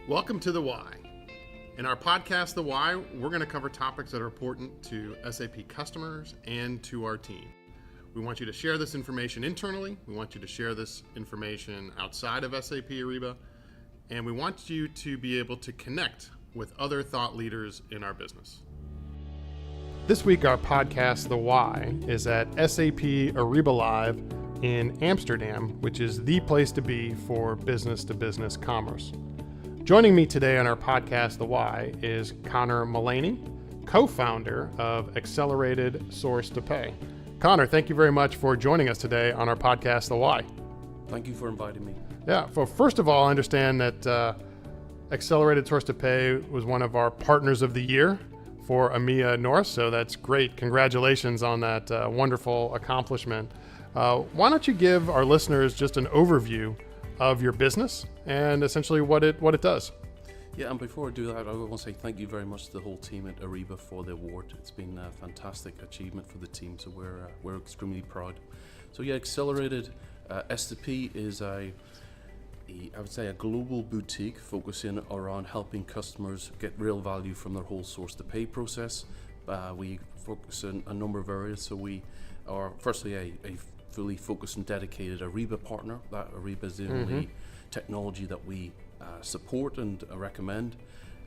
Welcome to The Why. In our podcast, The Why, we're going to cover topics that are important to SAP customers and to our team. We want you to share this information internally. We want you to share this information outside of SAP Ariba. And we want you to be able to connect with other thought leaders in our business. This week, our podcast, The Why, is at SAP Ariba Live in Amsterdam, which is the place to be for business-to-business commerce. Joining me today on our podcast, The Why, is Conor Mullaney, co-founder of Accelerated Source-to-Pay. Conor, thank you very much for joining us today on our podcast, The Why. Thank you for inviting me. Yeah, well, first of all, I understand that Accelerated Source-to-Pay was one of our partners of the year for EMEA North, so that's great. Congratulations on that wonderful accomplishment. Why don't you give our listeners just an overview of your business and essentially what it does? Yeah, and before I do that, I want to say thank you very much to the whole team at Arriba for the award. It's been a fantastic achievement for the team, so we're extremely proud. So yeah, Accelerated S2P is I would say a global boutique focusing around helping customers get real value from their whole source-to-pay process. We focus in a number of areas, so we are firstly a fully focused and dedicated Arriba partner. That Arriba is the only technology that we support and recommend.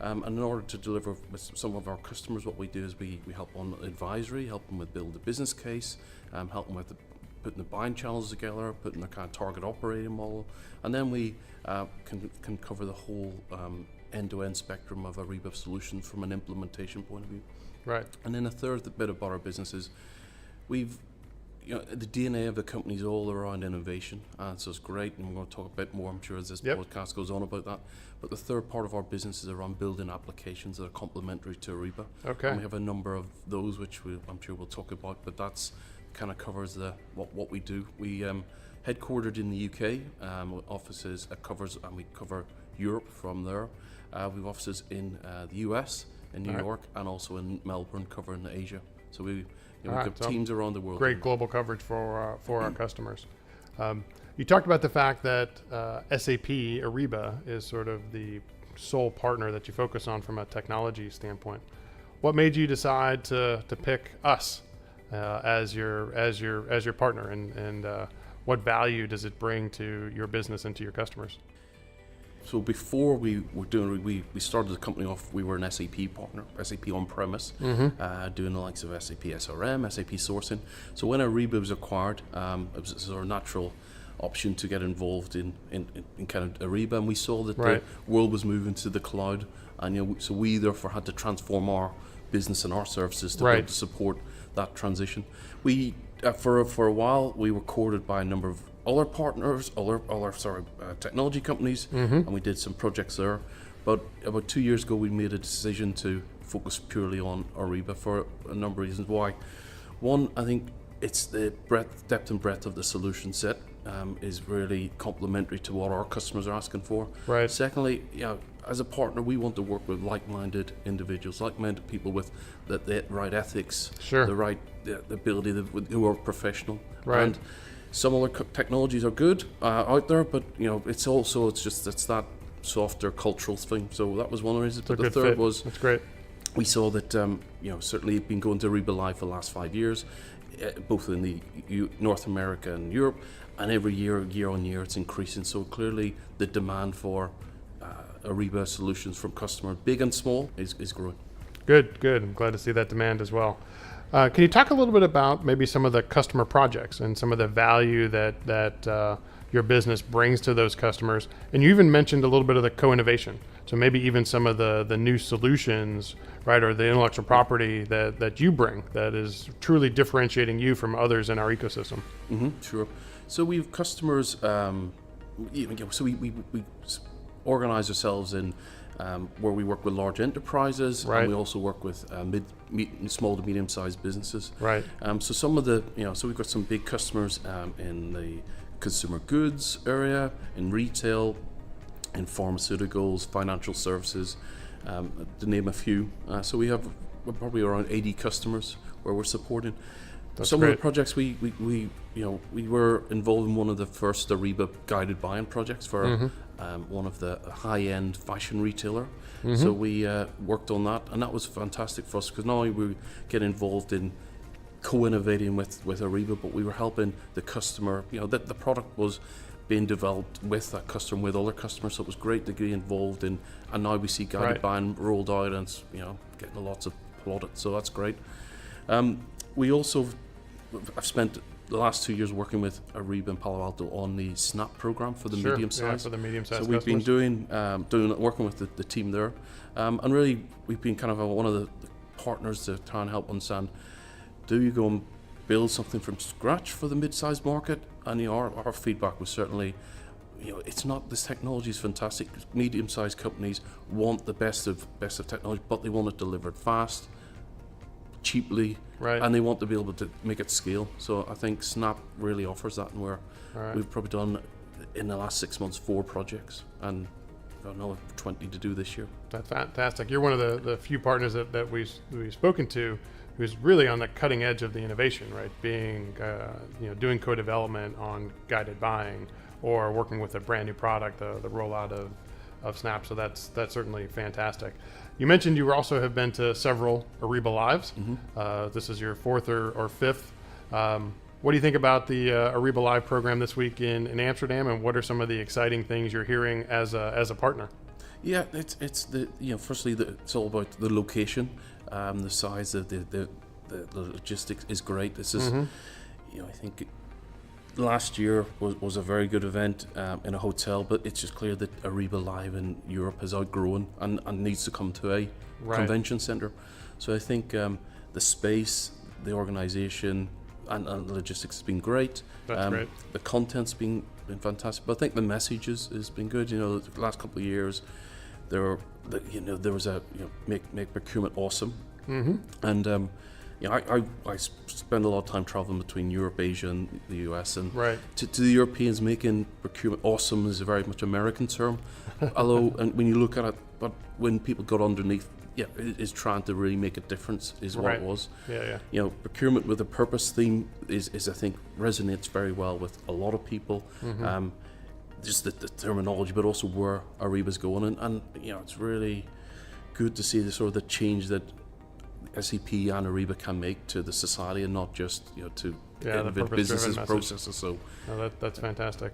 And in order to deliver with some of our customers, what we do is we help on advisory, help them with build a business case, help them with putting the buying channels together, putting the kind of target operating model, and then we can cover the whole end-to-end spectrum of Arriba solutions from an implementation point of view. Right. And then a third bit about our business is the DNA of the company is all around innovation, so it's great, and we're going to talk a bit more, I'm sure, as this podcast goes on about that. But the third part of our business is around building applications that are complementary to Arriba. Okay. And we have a number of those, which I'm sure we'll talk about, but that's kind of covers what we do. We headquartered in the UK, offices and we cover Europe from there. We have offices in the US, in New York, and also in Melbourne, covering Asia. So we've got teams around the world. Great global coverage for our customers. You talked about the fact that SAP Ariba is sort of the sole partner that you focus on from a technology standpoint. What made you decide to pick us as your partner, and what value does it bring to your business and to your customers? So before we started the company off, we were an SAP partner, SAP on-premise, doing the likes of SAP SRM, SAP sourcing. So when Ariba was acquired, it was our natural option to get involved in kind of Ariba, and we saw that the world was moving to the cloud, and so we therefore had to transform our business and our services to be able to support that transition. We for a while we were courted by a number of other partners, technology companies, and we did some projects there. But about 2 years ago, we made a decision to focus purely on Ariba for a number of reasons. Why? One, I think it's the depth and breadth of the solution set is really complementary to what our customers are asking for. Right. Secondly, as a partner, we want to work with like-minded individuals, like-minded people with the right ethics, the ability, who are professional. Right. And some other technologies are good out there, but it's that softer cultural thing. So that was one of the reasons. But the third was that's great. We saw that certainly been going to Ariba Live for the last 5 years, both in the North America and Europe, and every year on year, it's increasing. So clearly, the demand for Ariba solutions from customers, big and small, is growing. Good. I'm glad to see that demand as well. Can you talk a little bit about maybe some of the customer projects and some of the value that your business brings to those customers? And you even mentioned a little bit of the co-innovation. So maybe even some of the new solutions, right, or the intellectual property that you bring that is truly differentiating you from others in our ecosystem. Sure. So we have customers. So we organize ourselves in where we work with large enterprises, and we also work with small to medium-sized businesses. Right. So some of the, so we've got some big customers in the consumer goods area, in retail, in pharmaceuticals, financial services, to name a few. So we have probably around 80 customers where we're supporting. Some of the projects we were involved in one of the first Ariba guided buying projects for one of the high-end fashion retailer. So we worked on that, and that was fantastic for us because not only we get involved in co-innovating with Arriba, but we were helping the customer. The product was being developed with that customer, with other customers, so it was great to get involved in. And now we see guided buying rolled out, and it's getting lots of plaudits, so that's great. We also, I've spent the last 2 years working with Arriba in Palo Alto on the SNAP program for the medium size. For the medium size. So we've been working with the team there, and really we've been kind of one of the partners to try and help understand: do you go and build something from scratch for the mid-sized market? And our feedback was certainly, it's not, this technology is fantastic. Medium-sized companies want the best of technology, but they want it delivered fast, cheaply, and they want to be able to make it scale. So I think Snap really offers that, and we've probably done in the last 6 months 4 projects, and got another 20 to do this year. That's fantastic. You're one of the few partners that we've spoken to who's really on the cutting edge of the innovation, right? Being, doing co-development on guided buying, or working with a brand new product, the rollout of Snap. So that's certainly fantastic. You mentioned you also have been to several Ariba Lives. This is your 4th or 5th. What do you think about the Ariba Live program this week in Amsterdam, and what are some of the exciting things you're hearing as a partner? Yeah, it's the firstly it's all about the location, the size of the logistics is great. This is I think last year was a very good event in a hotel, but it's just clear that Ariba Live in Europe has outgrown and needs to come to a convention center. So I think the space, the organization, and the logistics has been great. That's great. The content's been fantastic, but I think the message has been good. The last couple of years, there was a make procurement awesome, and I spend a lot of time traveling between Europe, Asia, and the US, and to the Europeans, making procurement awesome is a very much American term. Although, and when you look at it, but when people got underneath, it is trying to really make a difference is what it was. Procurement with a purpose theme is I think resonates very well with a lot of people. Just the terminology, but also where Ariba's going, and it's really good to see the sort of the change that SAP and Ariba can make to the society, and not just to businesses processes. So that's fantastic.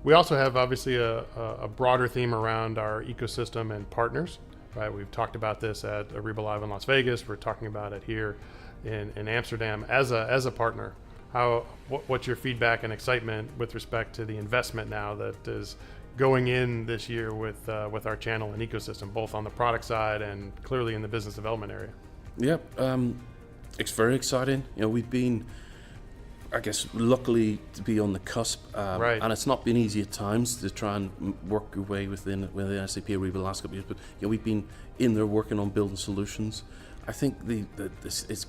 We also have obviously a broader theme around our ecosystem and partners. Right, we've talked about this at Ariba Live in Las Vegas. We're talking about it here in Amsterdam as a partner. What's your feedback and excitement with respect to the investment now that is going in this year with our channel and ecosystem, both on the product side and clearly in the business development area? It's very exciting. We've been, I guess, luckily to be on the cusp, and it's not been easy at times to try and work your way within SAP Ariba the last couple of years. But we've been in there working on building solutions. I think this is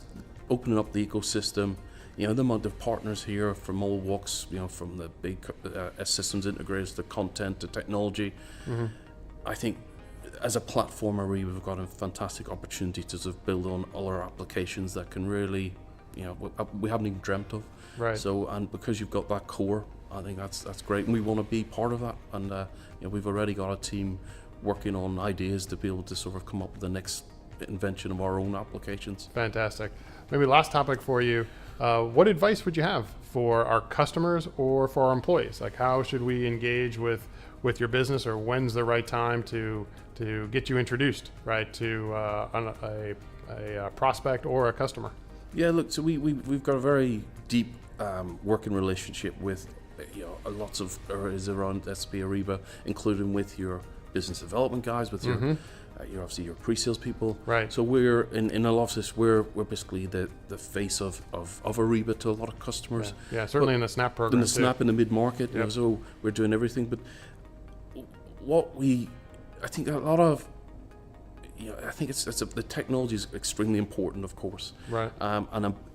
opening up the ecosystem. The amount of partners here from all walks, from the big systems integrators to content to technology. I think as a platform, Ariba, we've got a fantastic opportunity to sort of build on other applications that can really, we haven't even dreamt of. So, and because you've got that core, I think that's great, and we want to be part of that. And we've already got a team working on ideas to be able to sort of come up with the next invention of our own applications. Fantastic. Maybe last topic for you. What advice would you have for our customers or for our employees? Like, how should we engage with your business, or when's the right time to get you introduced, to a prospect or a customer? Yeah, look, so we've got a very deep working relationship with lots of areas around SAP Ariba, including with your business development guys, with your obviously your pre-sales people. So we're in a lot of this, we're basically the face of Ariba to a lot of customers. Yeah, certainly in the Snap program. In the Snap in the mid-market, so we're doing everything. But I think a lot of, I think the technology is extremely important, of course. And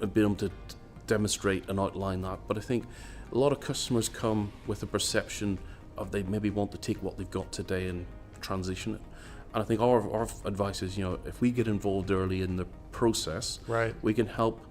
I've been able to demonstrate and outline that. But I think a lot of customers come with a perception of they maybe want to take what they've got today and transition it. And I think our advice is, if we get involved early in the process, we can help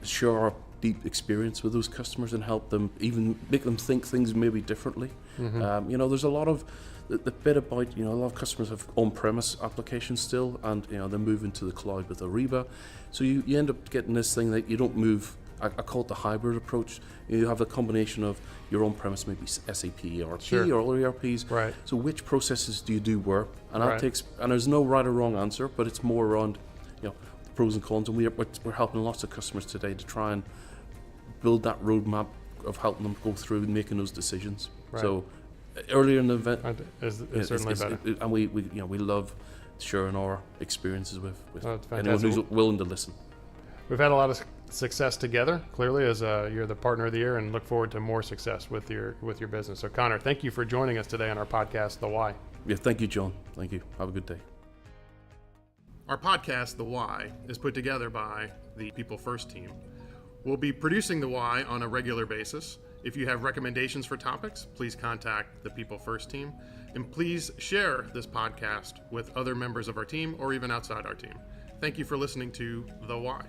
show our deep experience with those customers and help them, even make them think things maybe differently. There's a lot of the bit about, a lot of customers have on-premise applications still, and they're moving to the cloud with Arriba. So you end up getting this thing that you don't move. I call it the hybrid approach. You have a combination of your on-premise, maybe SAP ERP or other ERPs. Right. So which processes do you do where? And Right. and there's no right or wrong answer, but it's more around, the pros and cons. And we're helping lots of customers today to try and build that roadmap of helping them go through and making those decisions. Right. So earlier in the event, Is certainly better. and we love sharing our experiences with That's anyone who's fantastic. willing to listen. We've had a lot of success together, clearly, as you're the partner of the year, and look forward to more success with your business. So, Conor, thank you for joining us today on our podcast, The Why. Yeah, thank you, John. Thank you. Have a good day. Our podcast, The Why, is put together by the People First team. We'll be producing The Why on a regular basis. If you have recommendations for topics, please contact the People First team. And please share this podcast with other members of our team or even outside our team. Thank you for listening to The Why.